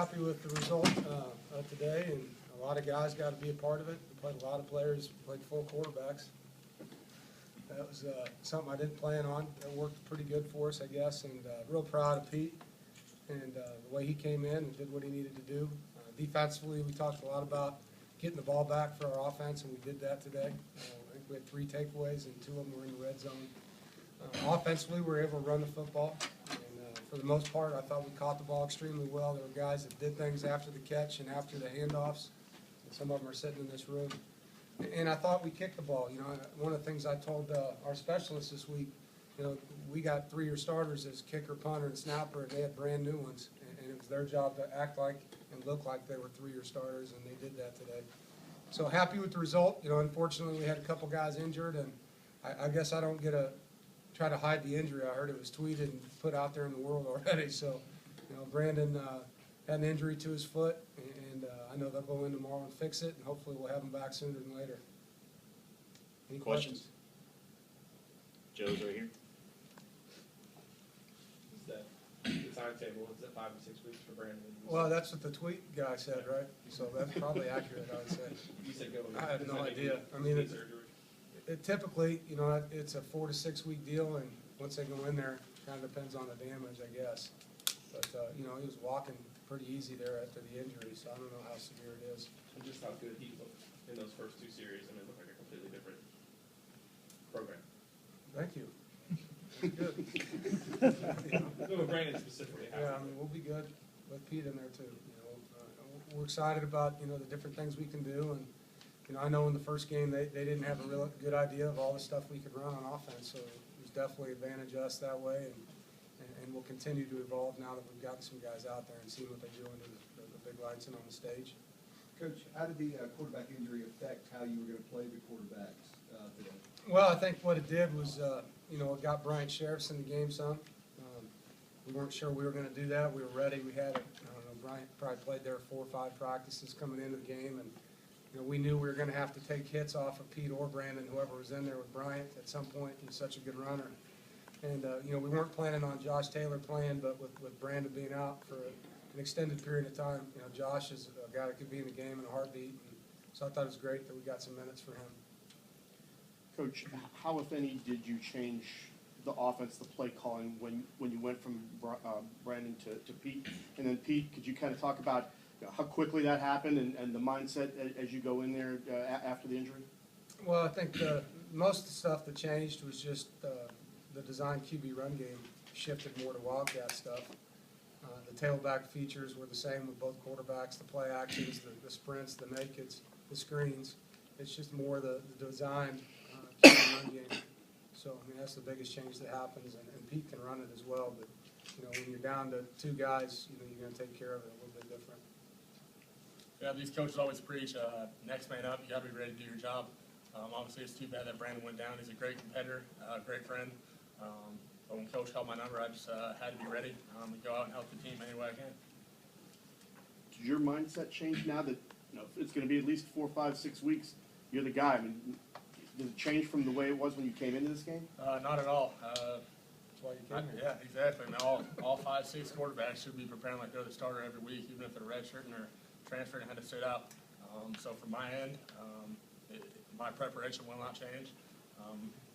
Happy with the result of today, and a lot of guys got to be a part of it. We played a lot of players, played full quarterbacks. That was something I didn't plan on. It worked pretty good for us, I guess, and real proud of Pete and the way he came in and did what he needed to do. Defensively, we talked a lot about getting the ball back for our offense, and we did that today. I think we had 3 takeaways, and 2 of them were in the red zone. Offensively, we were able to run the football. For the most part, I thought we caught the ball extremely well. There were guys that did things after the catch and after the handoffs. Some of them are sitting in this room. And I thought we kicked the ball. You know, one of the things I told our specialists this week, you know, we got 3-year starters as kicker, punter, and snapper, and they had brand new ones. And it was their job to act like and look like they were 3-year starters, and they did that today. So happy with the result. You know, unfortunately, we had a couple guys injured, and I guess I don't get to try to hide the injury. I heard it was tweeted and put out there in the world already. So, you know, Brandon had an injury to his foot, and I know they'll go in tomorrow and fix it, and hopefully we'll have him back sooner than later. Any questions? Joe's right here. Is that the timetable? Is that 5 to 6 weeks for Brandon? Well, that's what the tweet guy said, right? So that's probably accurate, I would say. You said go. I have no idea. I mean, it typically, you know, it's a 4 to 6 week deal, and once they go in there, it kind of depends on the damage, I guess. But, you know, he was walking pretty easy there after the injury, so I don't know how severe it is. And just how good he looked in those first 2 series. I mean, it looked like a completely different program. Thank you. Good. No, Brandon specifically. Yeah, I mean, we'll be good with Pete in there too. You know, we're excited about, you know, the different things we can do, and you know, I know in the first game they didn't have a real good idea of all the stuff we could run on offense, so it was definitely advantage us that way, and we'll continue to evolve now that we've gotten some guys out there and seen what they do under the big lights and on the stage. Coach, how did the quarterback injury affect how you were going to play the quarterbacks today? Well, I think what it did was, you know, it got Bryant Sheriffs in the game some. We weren't sure we were going to do that. We were ready. We had, I don't know, Bryant probably played there 4 or 5 practices coming into the game, and you know, we knew we were going to have to take hits off of Pete or Brandon, whoever was in there with Bryant at some point. He's such a good runner. And, you know, we weren't planning on Josh Taylor playing, but with Brandon being out for an extended period of time, you know, Josh is a guy that could be in the game in a heartbeat. And so I thought it was great that we got some minutes for him. Coach, how, if any, did you change the offense, the play calling, when you went from Brandon to Pete? And then, Pete, could you kind of talk about how quickly that happened and the mindset as you go in there after the injury? Well, I think most of the stuff that changed was just the design QB run game shifted more to wildcat stuff. The tailback features were the same with both quarterbacks, the play actions, the sprints, the nakeds, the screens. It's just more the design QB run game. So, I mean, that's the biggest change that happens, and Pete can run it as well, but, you know, when you're down to 2 guys, you know, you're going to take care of it a little bit different. Yeah, these coaches always preach, next man up, you got to be ready to do your job. Obviously, it's too bad that Brandon went down. He's a great competitor, great friend. But when Coach called my number, I just had to be ready to go out and help the team any way I can. Did your mindset change now that, you know, it's going to be at least 4, 5, 6 weeks? You're the guy. I mean, did it change from the way it was when you came into this game? Not at all. That's why you came here. Yeah, exactly. I mean, all 5, 6 quarterbacks should be preparing like they're the starter every week, even if they're redshirting or transferring and had to sit out. So from my end, my preparation will not change.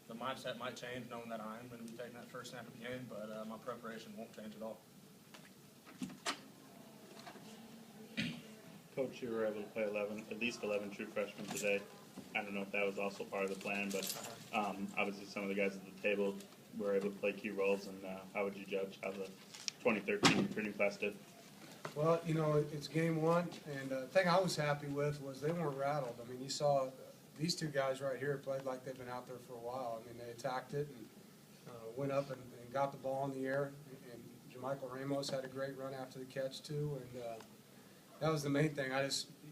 The mindset might change knowing that I'm going to be taking that first snap of the game, but my preparation won't change at all. Coach, you were able to play at least 11 true freshmen today. I don't know if that was also part of the plan, but obviously some of the guys at the table were able to play key roles. And how would you judge how the 2013 recruiting class did? Well, you know, it's game 1, and the thing I was happy with was they weren't rattled. I mean, you saw these 2 guys right here played like they've been out there for a while. I mean, they attacked it and went up and got the ball in the air. And Jamichael Ramos had a great run after the catch, too. And that was the main thing.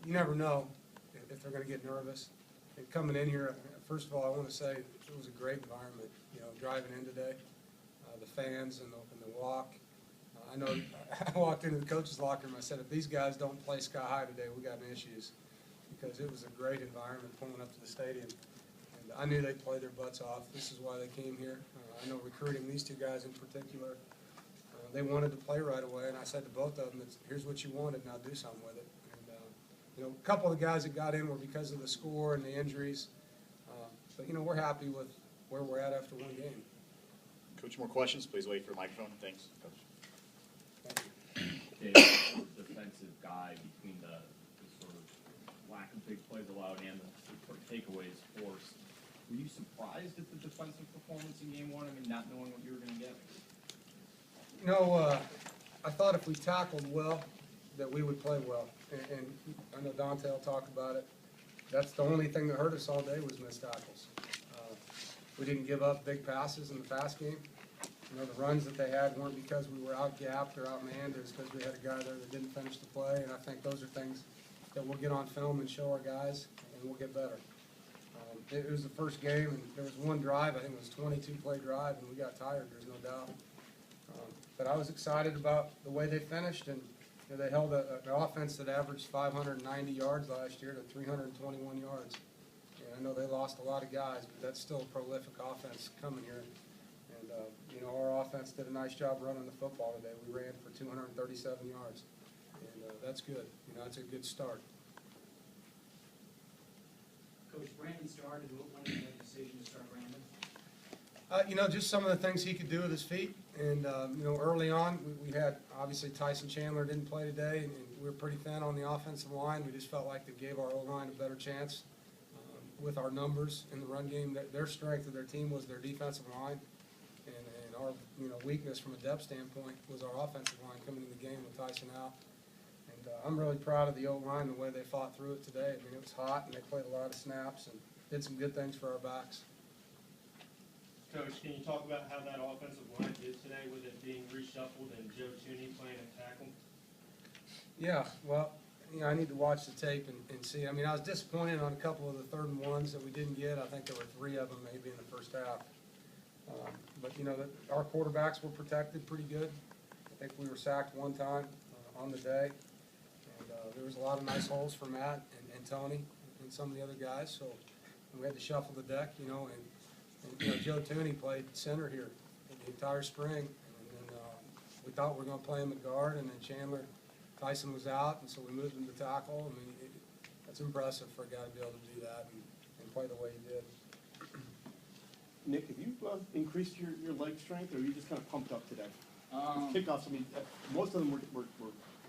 You never know if they're going to get nervous. And coming in here, first of all, I want to say it was a great environment, you know, driving in today. The fans and the walk. I know I walked into the coach's locker room. I said, if these guys don't play sky high today, we got issues. Because it was a great environment pulling up to the stadium. And I knew they'd play their butts off. This is why they came here. I know recruiting these 2 guys in particular, they wanted to play right away, and I said to both of them, here's what you wanted, now do something with it. And, a couple of the guys that got in were because of the score and the injuries. But, we're happy with where we're at after one game. Coach, more questions? Please wait for the microphone. Thanks, Coach. Thank you. Okay, defensive guy between the sort of lack of big plays allowed and the sort of takeaways forced. Were you surprised at the defensive performance in game one? I mean, not knowing what you were going to get? I thought if we tackled well, that we would play well. And I know Dante will talk about it. That's the only thing that hurt us all day was missed tackles. We didn't give up big passes in the pass game. The runs that they had weren't because we were out-gapped or out-manned. It was because we had a guy there that didn't finish the play. And I think those are things that we'll get on film and show our guys, and we'll get better. It was the first game, and there was one drive. I think it was a 22-play drive, and we got tired. There's no doubt. But I was excited about the way they finished, and they held an offense that averaged 590 yards last year to 321 yards. And I know they lost a lot of guys, but that's still a prolific offense coming here. And, our offense did a nice job running the football today. We ran for 237 yards, and that's good. That's a good start. Coach, Brandon started. When did you make the decision to start Brandon? Just some of the things he could do with his feet. And, early on, we had, obviously, Tyson Chandler didn't play today, and we were pretty thin on the offensive line. We just felt like they gave our O-line a better chance with our numbers in the run game. Their strength of their team was their defensive line, and our, weakness from a depth standpoint was our offensive line coming into the game with Tyson out. And I'm really proud of the O-line, the way they fought through it today. I mean, it was hot, and they played a lot of snaps and did some good things for our backs. Coach, can you talk about how that offensive line did today with it being reshuffled and Joe Tooney playing at tackle? Yeah, well, I need to watch the tape and see. I mean, I was disappointed on a couple of the 3rd and 1s that we didn't get. I think there were 3 of them maybe in the first half. But, our quarterbacks were protected pretty good. I think we were sacked 1 time on the day. And there was a lot of nice holes for Matt and Tony and some of the other guys. So we had to shuffle the deck, and Joe Tooney played center here the entire spring, and then we thought we were going to play him at guard, and then Tyson was out, and so we moved him to tackle. I mean, that's impressive for a guy to be able to do that and play the way he did. Nick, have you increased your leg strength, or are you just kind of pumped up today? Kickoffs, I mean, most of them were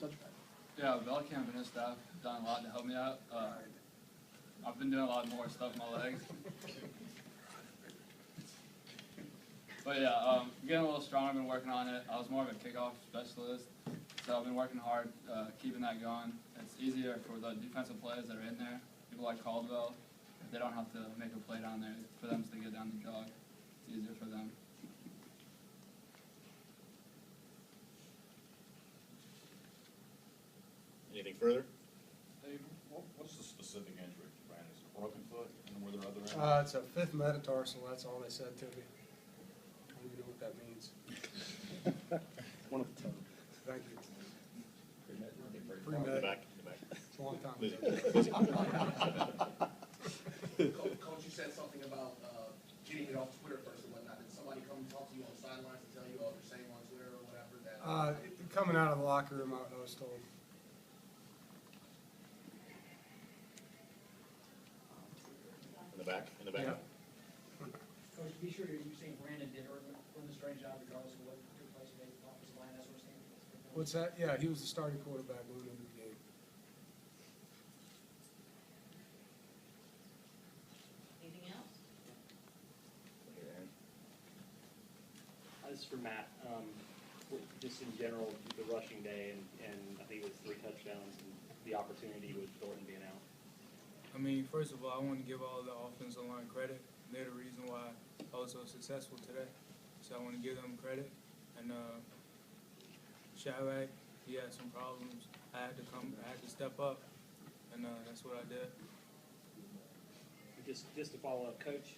touchbacks. Yeah, Belcamp and his staff have done a lot to help me out. I've been doing a lot more stuff with my legs. But yeah, getting a little stronger, been working on it. I was more of a kickoff specialist, so I've been working hard, keeping that going. It's easier for the defensive players that are in there, people like Caldwell. If they don't have to make a play down there, for them to get down the jog, it's easier for them. Anything further? Dave, what's the specific injury, Brandon? Is it a broken foot, and were there other injuries? It's a 5th metatarsal. That's all they said to me. I don't even know what that means. One of the 10. Thank you. In the back. In the back. It's a long time Lizzie. ago. Coach, you said something about getting it off Twitter first and whatnot. Did somebody come talk to you on the sidelines to tell you, oh, they're saying on Twitter or whatever that? Coming out of the locker room, I was told. In the back. In the back. Yeah. Coach, be sure you're saying Brandon did earn a strange job regardless of what took place today with the offensive line. That's what we're saying. What's that? Yeah, he was the starting quarterback going into the game. Anything else? This is for Matt. Just in general, the rushing day, and I think it was 3 touchdowns, and the opportunity with Doeren being out. I mean, first of all, I want to give all the offensive line credit. They're the reason why I was so successful today. So I want to give them credit. And Shadrack, he had some problems. I had to step up, and that's what I did. Just to follow up, Coach,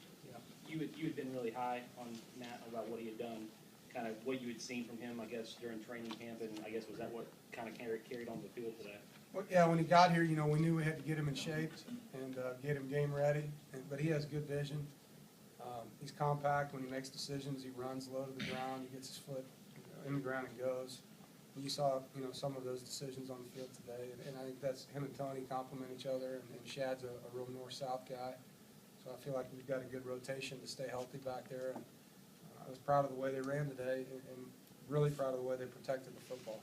you had been really high on Matt about what he had done, kind of what you had seen from him, I guess, during training camp, and I guess was that what kind of carried on the field today? Well, yeah, when he got here, we knew we had to get him in shape and get him game ready. But he has good vision. He's compact when he makes decisions. He runs low to the ground. He gets his foot in the ground and goes. And you saw, some of those decisions on the field today, and I think that's him and Tony complement each other, and Shad's a real north-south guy. So I feel like we've got a good rotation to stay healthy back there. And I was proud of the way they ran today, and really proud of the way they protected the football.